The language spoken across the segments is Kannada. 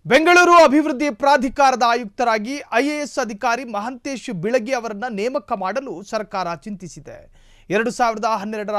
ಬೆಂಗಳೂರು ಅಭಿವೃದ್ಧಿ ಪ್ರಾಧಿಕಾರದ ಆಯುಕ್ತರಾಗಿ ಐಎಎಸ್ ಅಧಿಕಾರಿ ಮಹಂತೇಶ್ ಬಿಳಗಿ ಅವರನ್ನು ನೇಮಕ ಮಾಡಲು ಸರ್ಕಾರ ಚಿಂತಿಸಿದೆ. 2012ರ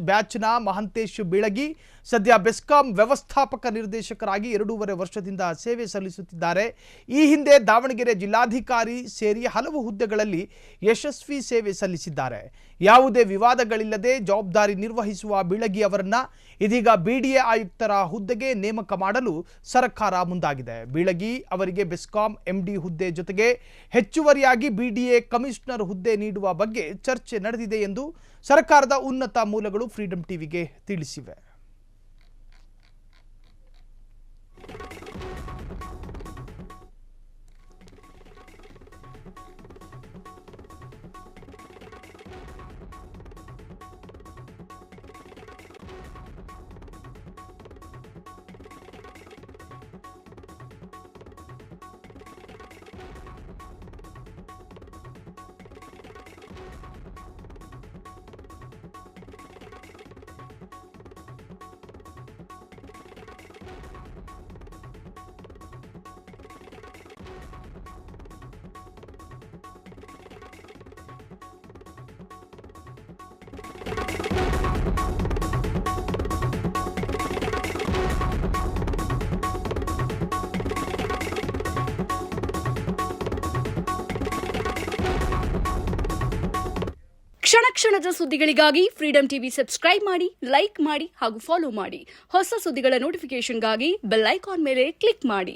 ಬ್ಯಾಚ್ನ ಮಹಂತೇಶ್ ಬಿಳಗಿ ಸದ್ಯ ಬೆಸ್ಕಾಂ ವ್ಯವಸ್ಥಾಪಕ ನಿರ್ದೇಶಕರಾಗಿ 2.5 ವರ್ಷದಿಂದ ಸೇವೆ ಸಲ್ಲಿಸುತ್ತಿದ್ದಾರೆ. ಈ ಹಿಂದೆ ದಾವಣಗೆರೆ ಜಿಲ್ಲಾಧಿಕಾರಿ ಸೇರಿ ಹಲವು ಹುದ್ದೆಗಳಲ್ಲಿ ಯಶಸ್ವಿ ಸೇವೆ ಸಲ್ಲಿಸಿದ್ದಾರೆ. ಯಾವುದೇ ವಿವಾದಗಳಿಲ್ಲದೆ ಜವಾಬ್ದಾರಿ ನಿರ್ವಹಿಸುವ ಬಿಳಗಿ ಅವರನ್ನು ಇದೀಗ ಬಿಡಿಎ ಆಯುಕ್ತರ ಹುದ್ದೆಗೆ ನೇಮಕ ಮಾಡಲು ಸರ್ಕಾರ ಮುಂದಾಗಿದೆ. ಬಿಳಗಿ ಅವರಿಗೆ ಬೆಸ್ಕಾಂ ಎಂಡಿ ಹುದ್ದೆ ಜೊತೆಗೆ ಹೆಚ್ಚುವರಿಯಾಗಿ ಬಿಡಿಎ ಕಮಿಷನರ್ ಹುದ್ದೆ ನೀಡುವ ಬಗ್ಗೆ ಚರ್ಚೆ ನಡೆದಿದೆ ಎಂದು ಸರ್ಕಾರದ ಉನ್ನತ ಮೂಲಗಳು ಫ್ರೀಡಂ ಟಿವಿಗೆ ತಿಳಿಸಿವೆ. ಕ್ಷಣ ಕ್ಷಣದ ಸುದ್ದಿಗಳಿಗಾಗಿ ಫ್ರೀಡಂ ಟಿವಿ ಸಬ್ಸ್ಕ್ರೈಬ್ ಮಾಡಿ, ಲೈಕ್ ಮಾಡಿ ಹಾಗೂ ಫಾಲೋ ಮಾಡಿ. ಹೊಸ ಸುದ್ದಿಗಳ ನೋಟಿಫಿಕೇಶನ್ಗಾಗಿ ಬೆಲ್ ಐಕಾನ್ ಮೇಲೆ ಕ್ಲಿಕ್ ಮಾಡಿ.